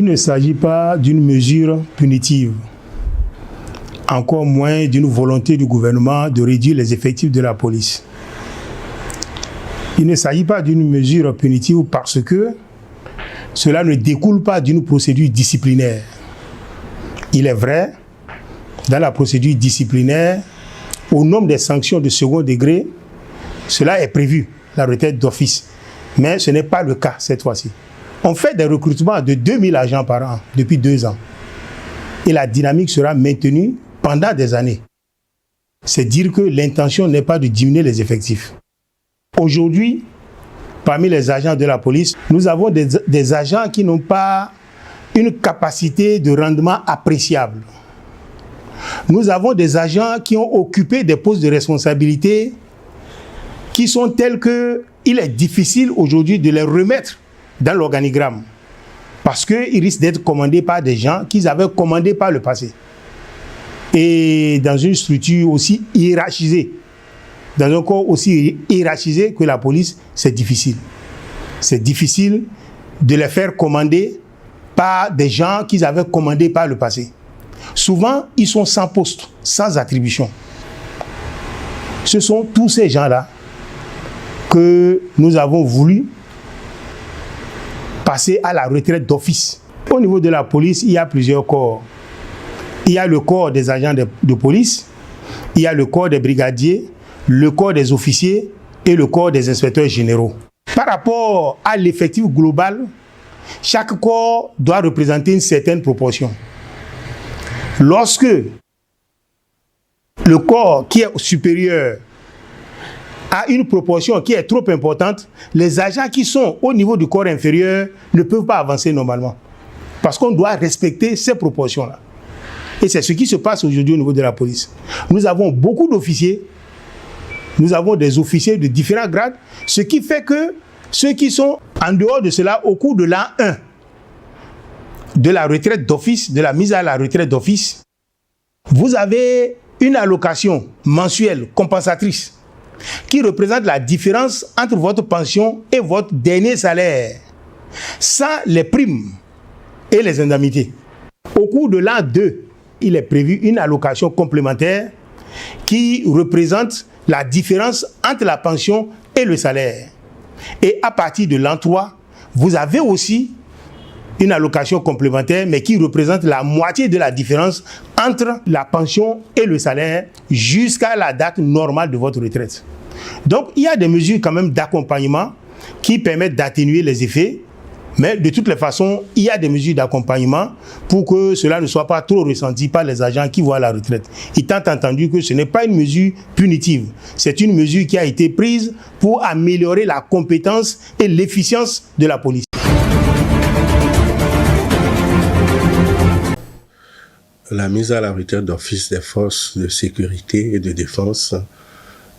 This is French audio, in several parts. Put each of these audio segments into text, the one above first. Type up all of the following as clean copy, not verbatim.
ne s'agit pas d'une mesure punitive, encore moins d'une volonté du gouvernement de réduire les effectifs de la police. Il ne s'agit pas d'une mesure punitive parce que cela ne découle pas d'une procédure disciplinaire. Il est vrai, dans la procédure disciplinaire, au nombre des sanctions de second degré, cela est prévu, la retraite d'office. Mais ce n'est pas le cas cette fois-ci. On fait des recrutements de 2000 agents par an depuis 2 ans. Et la dynamique sera maintenue pendant des années. C'est dire que l'intention n'est pas de diminuer les effectifs. Aujourd'hui, parmi les agents de la police, nous avons des agents qui n'ont pas une capacité de rendement appréciable. Nous avons des agents qui ont occupé des postes de responsabilité qui sont tels qu'il est difficile aujourd'hui de les remettre dans l'organigramme parce qu'ils risquent d'être commandés par des gens qu'ils avaient commandés par le passé. Et dans une structure aussi hiérarchisée, dans un corps aussi hiérarchisé que la police, c'est difficile. C'est difficile de les faire commander par des gens qu'ils avaient commandés par le passé. Souvent, ils sont sans poste, sans attribution. Ce sont tous ces gens-là que nous avons voulu passer à la retraite d'office. Au niveau de la police, il y a plusieurs corps. Il y a le corps des agents de police, il y a le corps des brigadiers, le corps des officiers et le corps des inspecteurs généraux. Par rapport à l'effectif global, chaque corps doit représenter une certaine proportion. Lorsque le corps qui est supérieur a une proportion qui est trop importante, les agents qui sont au niveau du corps inférieur ne peuvent pas avancer normalement. Parce qu'on doit respecter ces proportions-là. Et c'est ce qui se passe aujourd'hui au niveau de la police. Nous avons beaucoup d'officiers, nous avons des officiers de différents grades, ce qui fait que ceux qui sont en dehors de cela, au cours de l'an 1, de la retraite d'office, de la mise à la retraite d'office, vous avez une allocation mensuelle compensatrice qui représente la différence entre votre pension et votre dernier salaire, sans les primes et les indemnités. Au cours de l'an 2, il est prévu une allocation complémentaire qui représente la différence entre la pension et le salaire. Et à partir de l'an 3, vous avez aussi une allocation complémentaire, mais qui représente la moitié de la différence entre la pension et le salaire jusqu'à la date normale de votre retraite. Donc, il y a des mesures quand même d'accompagnement qui permettent d'atténuer les effets, mais de toutes les façons, il y a des mesures d'accompagnement pour que cela ne soit pas trop ressenti par les agents qui vont à la retraite. Étant entendu que ce n'est pas une mesure punitive, c'est une mesure qui a été prise pour améliorer la compétence et l'efficience de la police. La mise à la retraite d'office des forces de sécurité et de défense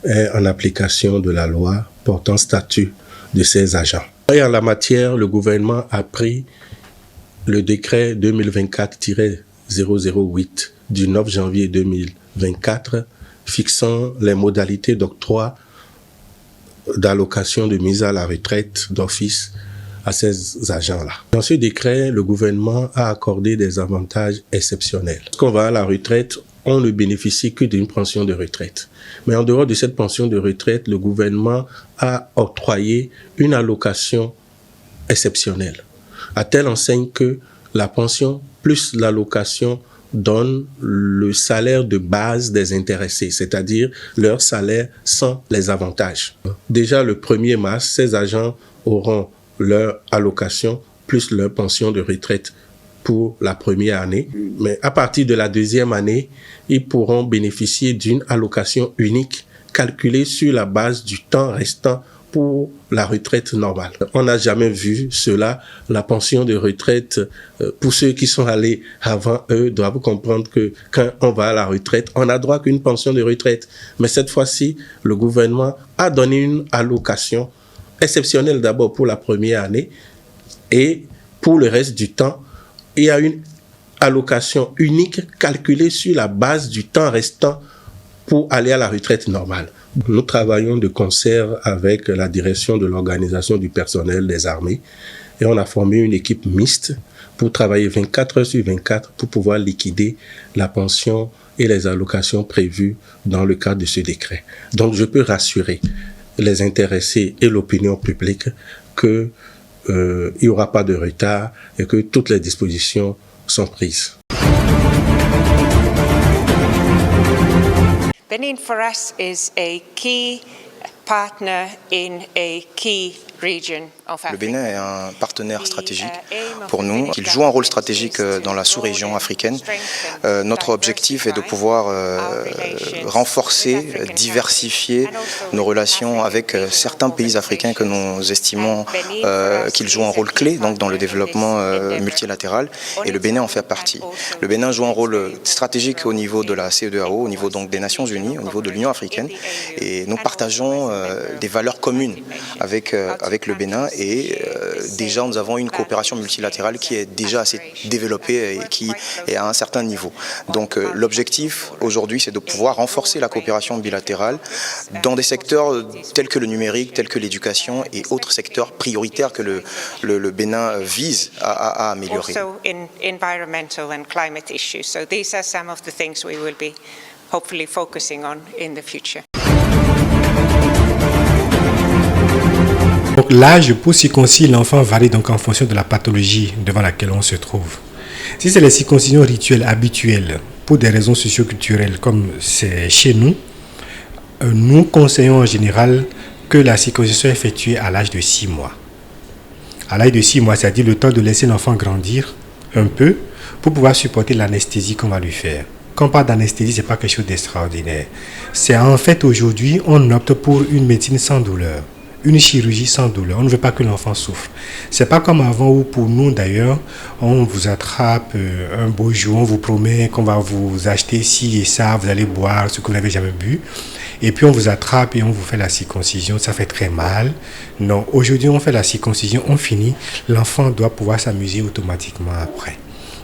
est en application de la loi portant statut de ces agents. Et en la matière, le gouvernement a pris le décret 2024-008 du 9 janvier 2024 fixant les modalités d'octroi d'allocation de mise à la retraite d'office à ces agents-là. Dans ce décret, le gouvernement a accordé des avantages exceptionnels. Quand on va à la retraite, on ne bénéficie que d'une pension de retraite. Mais en dehors de cette pension de retraite, le gouvernement a octroyé une allocation exceptionnelle, à telle enseigne que la pension plus l'allocation donne le salaire de base des intéressés, c'est-à-dire leur salaire sans les avantages. Déjà le 1er mars, ces agents auront leur allocation plus leur pension de retraite pour la première année. Mais à partir de la deuxième année, ils pourront bénéficier d'une allocation unique calculée sur la base du temps restant pour la retraite normale. On n'a jamais vu cela. La pension de retraite, pour ceux qui sont allés avant eux, doivent comprendre que quand on va à la retraite, on n'a droit qu'une pension de retraite. Mais cette fois-ci, le gouvernement a donné une allocation exceptionnelle d'abord pour la première année et pour le reste du temps, il y a une allocation unique calculée sur la base du temps restant pour aller à la retraite normale. Nous travaillons de concert avec la direction de l'organisation du personnel des armées Et on a formé une équipe mixte pour travailler 24 heures sur 24 pour pouvoir liquider la pension et les allocations prévues dans le cadre de ce décret. Donc je peux rassurer les intéressés et l'opinion publique que il n'y aura pas de retard et que toutes les dispositions sont prises. Benin for us is a key partner in a key region of Africa. Le Bénin est un partenaire stratégique pour nous. Il joue un rôle stratégique dans la sous-région africaine. Notre objectif est de pouvoir renforcer, diversifier nos relations avec certains pays africains que nous estimons qu'ils jouent un rôle clé donc dans le développement multilatéral, et le Bénin en fait partie. Le Bénin joue un rôle stratégique au niveau de la CEDEAO, au niveau donc des Nations Unies, au niveau de l'Union africaine, et nous partageons des valeurs communes avec le Bénin, et déjà nous avons une coopération multilatérale qui est déjà assez développée et qui est à un certain niveau. Donc l'objectif aujourd'hui, c'est de pouvoir renforcer la coopération bilatérale dans des secteurs tels que le numérique, tels que l'éducation et autres secteurs prioritaires que le Bénin vise à améliorer. Also in environmental and climate issues. So these are some of the things we will be hopefully focusing on in the future. Donc l'âge pour circoncire l'enfant varie donc en fonction de la pathologie devant laquelle on se trouve. Si c'est les circoncisions rituelles habituelles pour des raisons socio-culturelles comme c'est chez nous, nous conseillons en général que la circoncision soit effectuée à l'âge de 6 mois. À l'âge de 6 mois, c'est-à-dire le temps de laisser l'enfant grandir un peu pour pouvoir supporter l'anesthésie qu'on va lui faire. Quand on parle d'anesthésie, ce n'est pas quelque chose d'extraordinaire. C'est en fait aujourd'hui, on opte pour une médecine sans douleur. Une chirurgie sans douleur. On ne veut pas que l'enfant souffre. C'est pas comme avant où pour nous d'ailleurs, on vous attrape un beau jour, on vous promet qu'on va vous acheter ci et ça, vous allez boire ce que vous n'avez jamais bu. Et puis on vous attrape et on vous fait la circoncision, ça fait très mal. Non, aujourd'hui on fait la circoncision, on finit, l'enfant doit pouvoir s'amuser automatiquement après.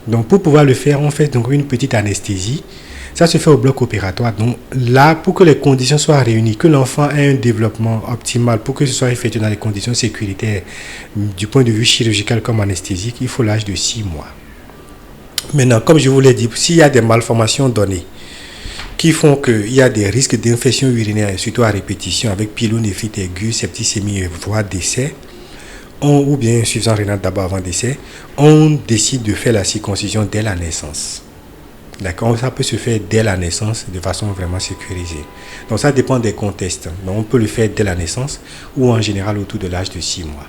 Donc pour pouvoir le faire, on fait donc une petite anesthésie. Ça se fait au bloc opératoire. Donc là, pour que les conditions soient réunies, que l'enfant ait un développement optimal, pour que ce soit effectué dans les conditions sécuritaires du point de vue chirurgical comme anesthésique, il faut l'âge de 6 mois. Maintenant, comme je vous l'ai dit, s'il y a des malformations données qui font qu'il y a des risques d'infection urinaire, surtout à répétition, avec pyélonéphrite aiguë, septicémie, voire décès, ou bien insuffisance rénale d'abord avant décès, on décide de faire la circoncision dès la naissance. D'accord, ça peut se faire dès la naissance de façon vraiment sécurisée. Donc ça dépend des contextes. Donc on peut le faire dès la naissance ou en général autour de l'âge de 6 mois.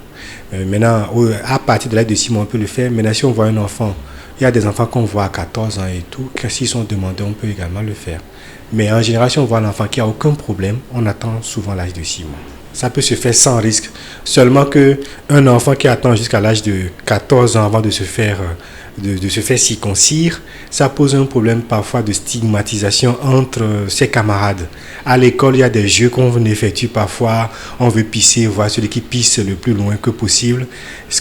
Maintenant, à partir de l'âge de 6 mois, on peut le faire. Maintenant, si on voit un enfant, il y a des enfants qu'on voit à 14 ans et tout, que s'ils sont demandés, on peut également le faire. Mais en général, si on voit l'enfant qui n'a aucun problème, on attend souvent l'âge de 6 mois. Ça peut se faire sans risque. Seulement qu'un enfant qui attend jusqu'à l'âge de 14 ans avant de se faire circoncire, ça pose un problème parfois de stigmatisation entre ses camarades. À l'école, il y a des jeux qu'on effectue parfois, on veut pisser, voir celui qui pisse le plus loin que possible.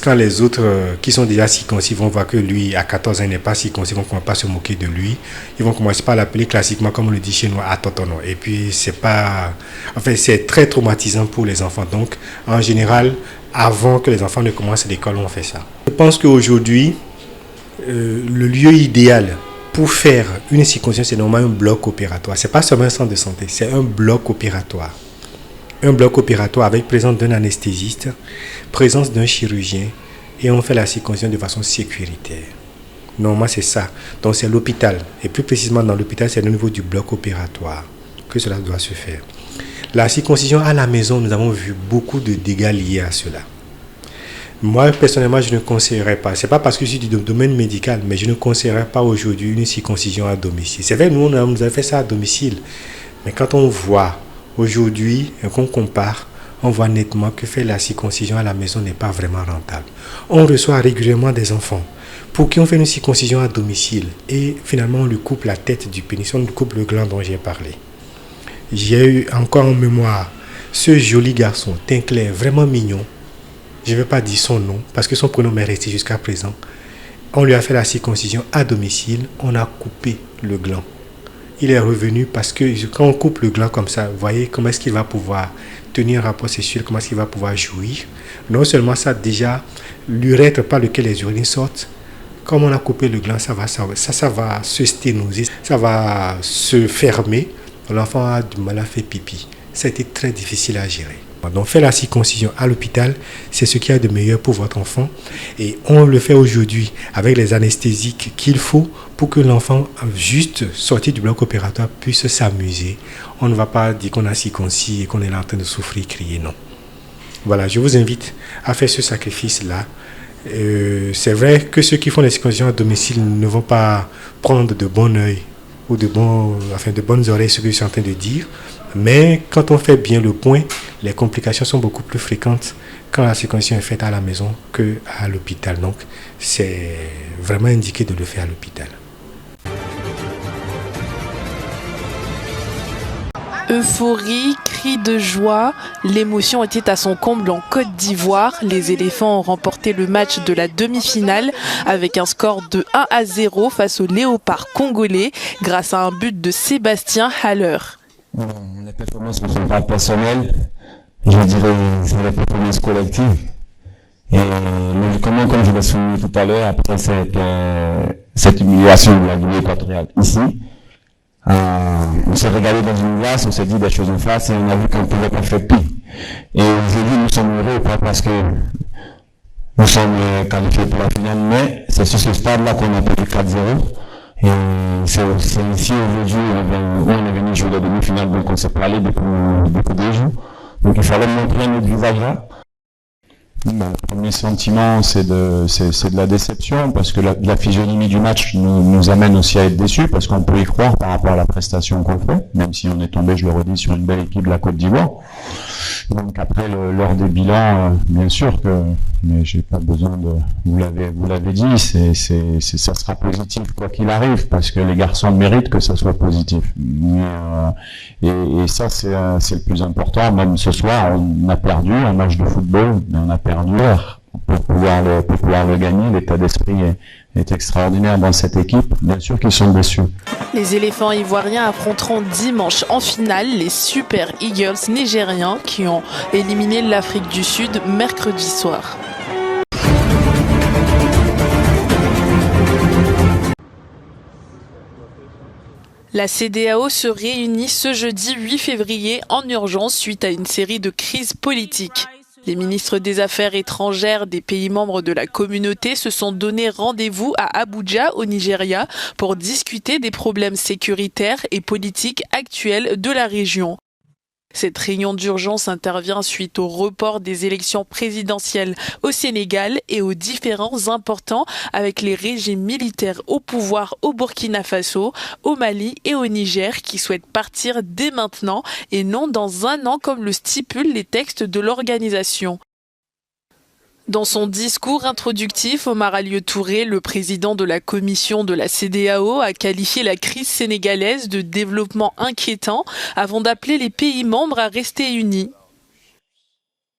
Quand les autres qui sont déjà circoncis vont voir que lui, à 14 ans, n'est pas circoncis, ils vont commencer à se moquer de lui. Ils vont commencer par l'appeler classiquement, comme on le dit chez nous, à totono. Et puis, c'est très traumatisant pour les enfants. Donc, en général, avant que les enfants ne commencent l'école, on fait ça. Je pense qu'aujourd'hui, le lieu idéal pour faire une circoncision, c'est normalement un bloc opératoire. Ce n'est pas seulement un centre de santé, c'est un bloc opératoire. Un bloc opératoire avec présence d'un anesthésiste, présence d'un chirurgien, et on fait la circoncision de façon sécuritaire. Normalement, c'est ça. Donc, c'est l'hôpital. Et plus précisément, dans l'hôpital, c'est au niveau du bloc opératoire que cela doit se faire. La circoncision à la maison, nous avons vu beaucoup de dégâts liés à cela. Moi, personnellement, je ne conseillerais pas. Ce n'est pas parce que je suis du domaine médical, mais je ne conseillerais pas aujourd'hui une circoncision à domicile. C'est vrai, nous, on a fait ça à domicile. Mais quand on voit aujourd'hui et qu'on compare, on voit nettement que faire la circoncision à la maison n'est pas vraiment rentable. On reçoit régulièrement des enfants pour qui on fait une circoncision à domicile et finalement on lui coupe la tête du pénis, on lui coupe le gland dont j'ai parlé. J'ai eu encore en mémoire ce joli garçon, teint clair, vraiment mignon. Je ne vais pas dire son nom parce que son prénom m'est resté jusqu'à présent. On lui a fait la circoncision à domicile, on a coupé le gland. il est revenu parce que quand on coupe le gland comme ça, vous voyez comment est-ce qu'il va pouvoir tenir un rapport sexuel, comment est-ce qu'il va pouvoir jouir. Non seulement ça, déjà, l'urètre par lequel les urines sortent, comme on a coupé le gland, ça va se sténoser, ça va se fermer. L'enfant a du mal à faire pipi. Ça a été très difficile à gérer. Donc faire la circoncision à l'hôpital, c'est ce qu'il y a de meilleur pour votre enfant. Et on le fait aujourd'hui avec les anesthésiques qu'il faut pour que l'enfant, juste sorti du bloc opératoire, puisse s'amuser. On ne va pas dire qu'on a circoncis et qu'on est en train de souffrir, crier, non. Voilà, je vous invite à faire ce sacrifice-là. C'est vrai que ceux qui font les circoncisions à domicile ne vont pas prendre de bon œil ou de bonnes oreilles ce que je suis en train de dire. Mais quand on fait bien le point, les complications sont beaucoup plus fréquentes quand la circoncision est faite à la maison qu'à l'hôpital. Donc, c'est vraiment indiqué de le faire à l'hôpital. Euphorie, cris de joie, l'émotion était à son comble en Côte d'Ivoire. Les éléphants ont remporté le match de la demi-finale avec un score de 1-0 face aux léopards congolais grâce à un but de Sébastien Haller. Les performances ne sont pas personnelles, je dirais c'est les performances collectives. Et logiquement, comme je l'ai souligné tout à l'heure, après cette humiliation de la Guinée équatoriale ici, on s'est regardé dans une glace, on s'est dit des choses en face et on a vu qu'on ne pouvait pas faire pire. Et aujourd'hui, nous sommes heureux, pas parce que nous sommes qualifiés pour la finale, mais c'est sur ce stade-là qu'on a perdu 4-0. Et c'est ici aujourd'hui où on est venu jouer la demi-finale, donc on s'est parlé depuis des jours. Donc il fallait montrer notre visage là. Le premier sentiment, c'est de la déception, parce que la physionomie du match nous amène aussi à être déçus, parce qu'on peut y croire par rapport à la prestation qu'on fait, même si on est tombé, je le redis, sur une belle équipe de la Côte d'Ivoire. Donc après, lors des bilans, bien sûr que, mais j'ai pas besoin de, vous l'avez dit, ça sera positif quoi qu'il arrive, parce que les garçons méritent que ça soit positif. Et ça, c'est le plus important. Même ce soir, on a perdu un match de football, mais on a perdu pour pouvoir le gagner. L'état d'esprit est extraordinaire dans cette équipe. Bien sûr qu'ils sont déçus. Les éléphants ivoiriens affronteront dimanche en finale les Super Eagles nigériens qui ont éliminé l'Afrique du Sud mercredi soir. La CEDEAO se réunit ce jeudi 8 février en urgence suite à une série de crises politiques. Les ministres des Affaires étrangères des pays membres de la communauté se sont donné rendez-vous à Abuja, au Nigeria, pour discuter des problèmes sécuritaires et politiques actuels de la région. Cette réunion d'urgence intervient suite au report des élections présidentielles au Sénégal et aux différends importants avec les régimes militaires au pouvoir au Burkina Faso, au Mali et au Niger qui souhaitent partir dès maintenant et non dans un an comme le stipulent les textes de l'organisation. Dans son discours introductif, Omar Alieu Touré, le président de la commission de la CEDEAO, a qualifié la crise sénégalaise de développement inquiétant avant d'appeler les pays membres à rester unis.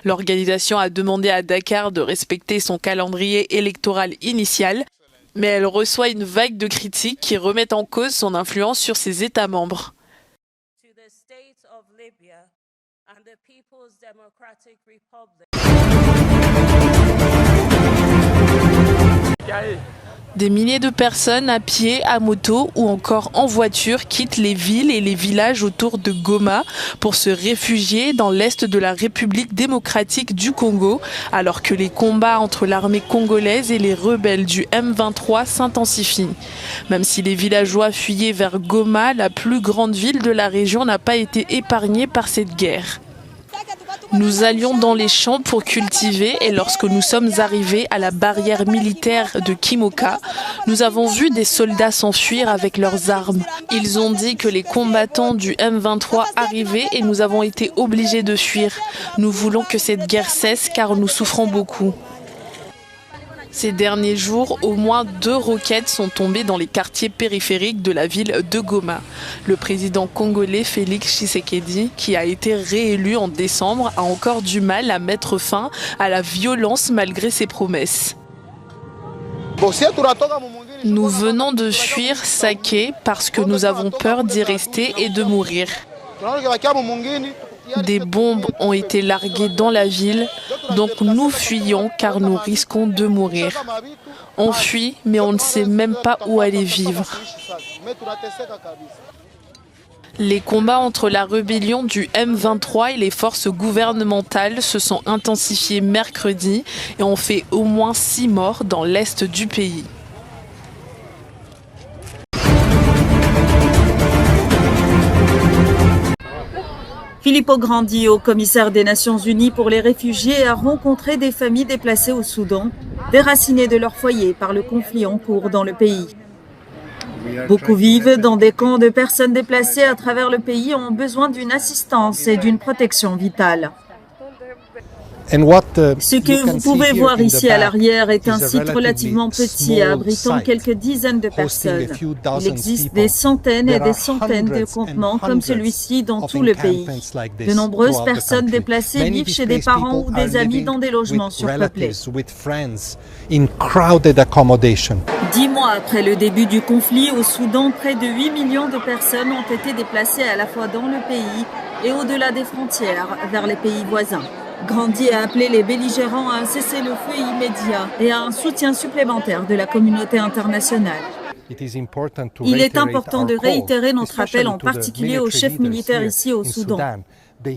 L'organisation a demandé à Dakar de respecter son calendrier électoral initial, mais elle reçoit une vague de critiques qui remettent en cause son influence sur ses États membres. Des milliers de personnes à pied, à moto ou encore en voiture quittent les villes et les villages autour de Goma pour se réfugier dans l'est de la République démocratique du Congo, alors que les combats entre l'armée congolaise et les rebelles du M23 s'intensifient. Même si les villageois fuyaient vers Goma, la plus grande ville de la région n'a pas été épargnée par cette guerre. Nous allions dans les champs pour cultiver et lorsque nous sommes arrivés à la barrière militaire de Kimoka, nous avons vu des soldats s'enfuir avec leurs armes. Ils ont dit que les combattants du M23 arrivaient et nous avons été obligés de fuir. Nous voulons que cette guerre cesse car nous souffrons beaucoup. Ces derniers jours, au moins 2 roquettes sont tombées dans les quartiers périphériques de la ville de Goma. Le président congolais Félix Tshisekedi, qui a été réélu en décembre, a encore du mal à mettre fin à la violence malgré ses promesses. Nous venons de fuir Sake parce que nous avons peur d'y rester et de mourir. Des bombes ont été larguées dans la ville, donc nous fuyons car nous risquons de mourir. On fuit, mais on ne sait même pas où aller vivre. Les combats entre la rébellion du M23 et les forces gouvernementales se sont intensifiés mercredi et ont fait au moins 6 morts dans l'est du pays. Filippo Grandi, haut commissaire des Nations Unies pour les réfugiés, a rencontré des familles déplacées au Soudan, déracinées de leur foyer par le conflit en cours dans le pays. Beaucoup vivent dans des camps de personnes déplacées à travers le pays et ont besoin d'une assistance et d'une protection vitale. Ce que vous pouvez voir ici à l'arrière est un site relativement petit abritant quelques dizaines de personnes. Il existe des centaines et des centaines de campements comme celui-ci dans tout le pays. De nombreuses personnes déplacées vivent chez des parents ou des amis dans des logements surpeuplés. 10 mois après le début du conflit au Soudan, près de 8 millions de personnes ont été déplacées à la fois dans le pays et au-delà des frontières vers les pays voisins. Grandi a appelé les belligérants à un cessez-le-feu immédiat et à un soutien supplémentaire de la communauté internationale. Il est important de réitérer notre appel en particulier aux chefs militaires ici au Soudan.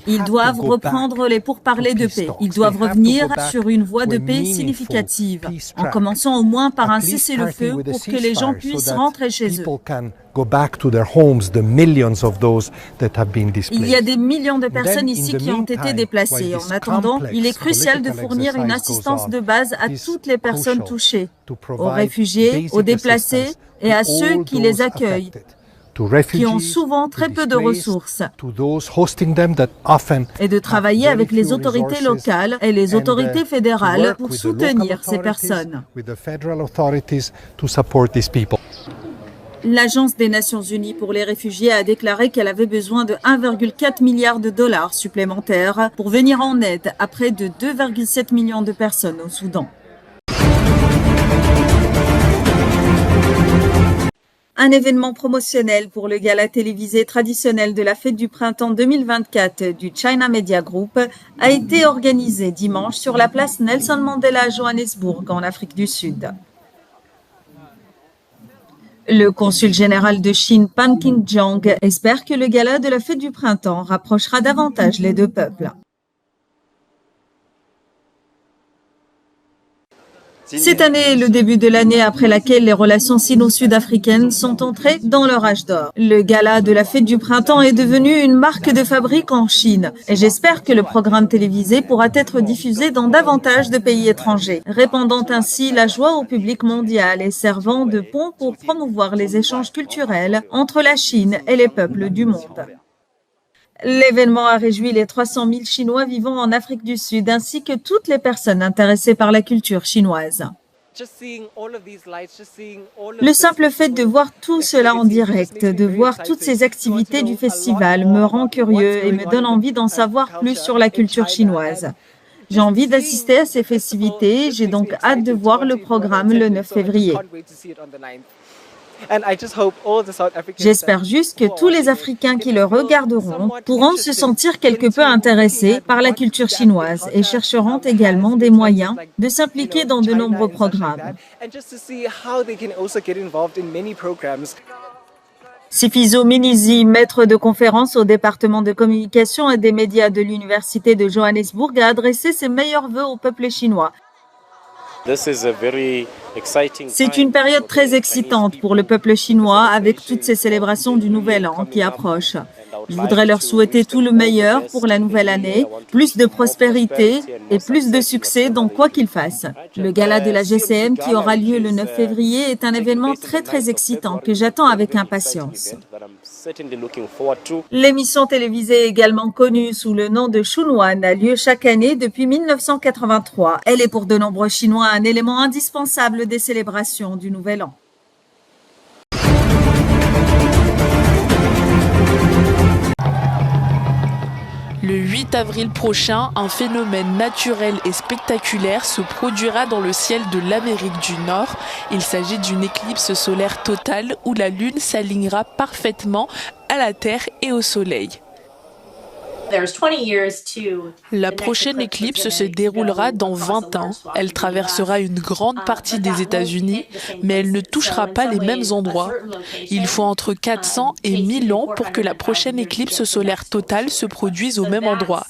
Ils doivent reprendre les pourparlers de paix. Ils doivent revenir sur une voie de paix significative, en commençant au moins par un cessez-le-feu pour que les gens puissent rentrer chez eux. Il y a des millions de personnes ici qui ont été déplacées. En attendant, il est crucial de fournir une assistance de base à toutes les personnes touchées, aux réfugiés, aux déplacés et à ceux qui les accueillent, qui ont souvent très peu de ressources, et de travailler avec les autorités locales et les autorités fédérales pour soutenir ces personnes. L'Agence des Nations Unies pour les réfugiés a déclaré qu'elle avait besoin de 1,4 milliard de dollars supplémentaires pour venir en aide à près de 2,7 millions de personnes au Soudan. Un événement promotionnel pour le gala télévisé traditionnel de la fête du printemps 2024 du China Media Group a été organisé dimanche sur la place Nelson Mandela à Johannesburg, en Afrique du Sud. Le consul général de Chine, Pan Qingjiang, espère que le gala de la fête du printemps rapprochera davantage les deux peuples. Cette année est le début de l'année après laquelle les relations sino-sud-africaines sont entrées dans leur âge d'or. Le gala de la fête du printemps est devenu une marque de fabrique en Chine et j'espère que le programme télévisé pourra être diffusé dans davantage de pays étrangers, répandant ainsi la joie au public mondial et servant de pont pour promouvoir les échanges culturels entre la Chine et les peuples du monde. L'événement a réjoui les 300 000 Chinois vivant en Afrique du Sud ainsi que toutes les personnes intéressées par la culture chinoise. Le simple fait de voir tout cela en direct, de voir toutes ces activités du festival me rend curieux et me donne envie d'en savoir plus sur la culture chinoise. J'ai envie d'assister à ces festivités, j'ai donc hâte de voir le programme le 9 février. J'espère juste que tous les Africains qui le regarderont pourront se sentir quelque peu intéressés par la culture chinoise et chercheront également des moyens de s'impliquer dans de nombreux programmes. Sifiso Minizi, maître de conférence au département de communication et des médias de l'Université de Johannesburg, a adressé ses meilleurs vœux au peuple chinois. C'est une période très excitante pour le peuple chinois avec toutes ces célébrations du Nouvel An qui approchent. Je voudrais leur souhaiter tout le meilleur pour la nouvelle année, plus de prospérité et plus de succès dans quoi qu'ils fassent. Le gala de la GCM qui aura lieu le 9 février est un événement très excitant que j'attends avec impatience. L'émission télévisée également connue sous le nom de Shunwan a lieu chaque année depuis 1983. Elle est pour de nombreux Chinois un élément indispensable des célébrations du Nouvel An. Le 8 avril prochain, un phénomène naturel et spectaculaire se produira dans le ciel de l'Amérique du Nord. Il s'agit d'une éclipse solaire totale où la Lune s'alignera parfaitement à la Terre et au Soleil. La prochaine éclipse se déroulera dans 20 ans. Elle traversera une grande partie des États-Unis, mais elle ne touchera pas les mêmes endroits. Il faut entre 400 et 1000 ans pour que la prochaine éclipse solaire totale se produise au même endroit.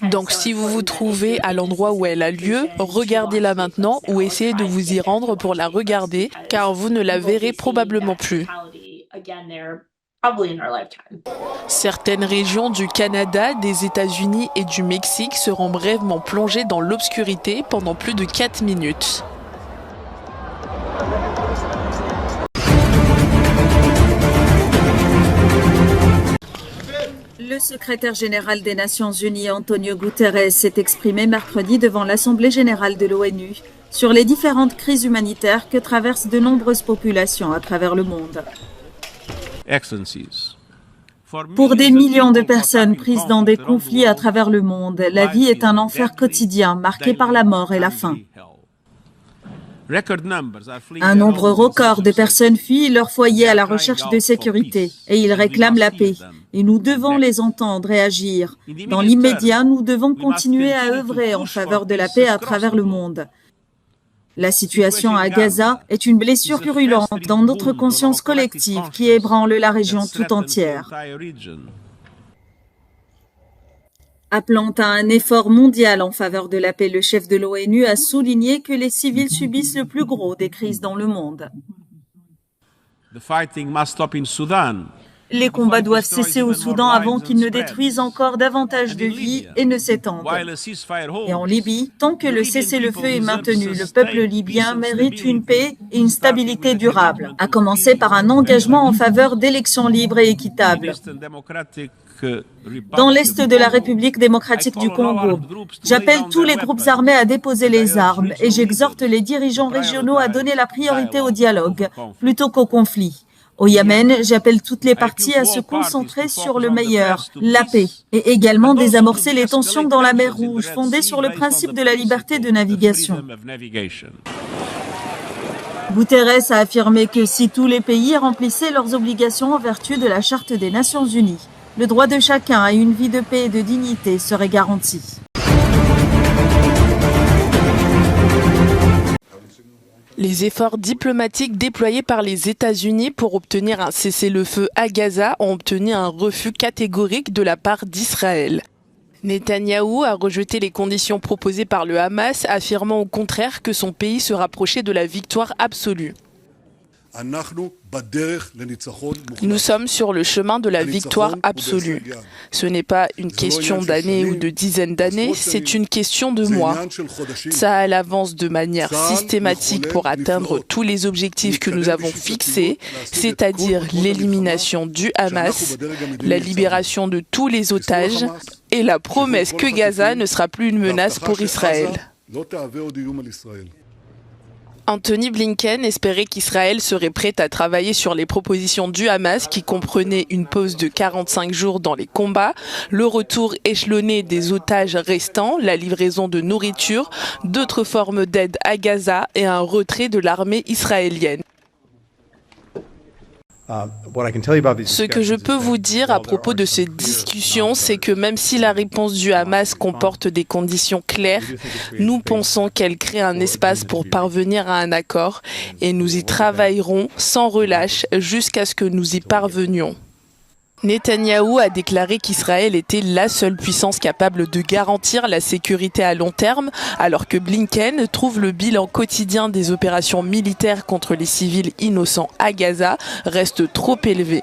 Donc si vous vous trouvez à l'endroit où elle a lieu, regardez-la maintenant ou essayez de vous y rendre pour la regarder, car vous ne la verrez probablement plus. Certaines régions du Canada, des États-Unis et du Mexique seront brièvement plongées dans l'obscurité pendant plus de 4 minutes. Le secrétaire général des Nations Unies, Antonio Guterres, s'est exprimé mercredi devant l'Assemblée générale de l'ONU sur les différentes crises humanitaires que traversent de nombreuses populations à travers le monde. Pour des millions de personnes prises dans des conflits à travers le monde, la vie est un enfer quotidien marqué par la mort et la faim. Un nombre record de personnes fuient leur foyer à la recherche de sécurité et ils réclament la paix. Et nous devons les entendre et agir. Dans l'immédiat, nous devons continuer à œuvrer en faveur de la paix à travers le monde. La situation à Gaza est une blessure purulente dans notre conscience collective qui ébranle la région tout entière. Appelant à un effort mondial en faveur de la paix, le chef de l'ONU a souligné que les civils subissent le plus gros des crises dans le monde. Les combats doivent cesser au Soudan avant qu'ils ne détruisent encore davantage de vies et ne s'étendent. Et en Libye, tant que le cessez-le-feu est maintenu, le peuple libyen mérite une paix et une stabilité durable, à commencer par un engagement en faveur d'élections libres et équitables. Dans l'est de la République démocratique du Congo, j'appelle tous les groupes armés à déposer les armes et j'exhorte les dirigeants régionaux à donner la priorité au dialogue plutôt qu'au conflit. Au Yémen, j'appelle toutes les parties à se concentrer sur le meilleur, la paix, et également désamorcer les tensions dans la mer Rouge, fondées sur le principe de la liberté de navigation. Guterres a affirmé que si tous les pays remplissaient leurs obligations en vertu de la Charte des Nations Unies, le droit de chacun à une vie de paix et de dignité serait garanti. Les efforts diplomatiques déployés par les États-Unis pour obtenir un cessez-le-feu à Gaza ont obtenu un refus catégorique de la part d'Israël. Netanyahou a rejeté les conditions proposées par le Hamas, affirmant au contraire que son pays se rapprochait de la victoire absolue. Nous sommes sur le chemin de la victoire absolue. Ce n'est pas une question d'années ou de dizaines d'années, c'est une question de mois. Tsahal avance de manière systématique pour atteindre tous les objectifs que nous avons fixés, c'est-à-dire l'élimination du Hamas, la libération de tous les otages et la promesse que Gaza ne sera plus une menace pour Israël. Anthony Blinken espérait qu'Israël serait prêt à travailler sur les propositions du Hamas qui comprenaient une pause de 45 jours dans les combats, le retour échelonné des otages restants, la livraison de nourriture, d'autres formes d'aide à Gaza et un retrait de l'armée israélienne. Ce que je peux vous dire à propos de ces discussions, c'est que même si la réponse du Hamas comporte des conditions claires, nous pensons qu'elle crée un espace pour parvenir à un accord et nous y travaillerons sans relâche jusqu'à ce que nous y parvenions. Netanyahou a déclaré qu'Israël était la seule puissance capable de garantir la sécurité à long terme, alors que Blinken trouve le bilan quotidien des opérations militaires contre les civils innocents à Gaza reste trop élevé.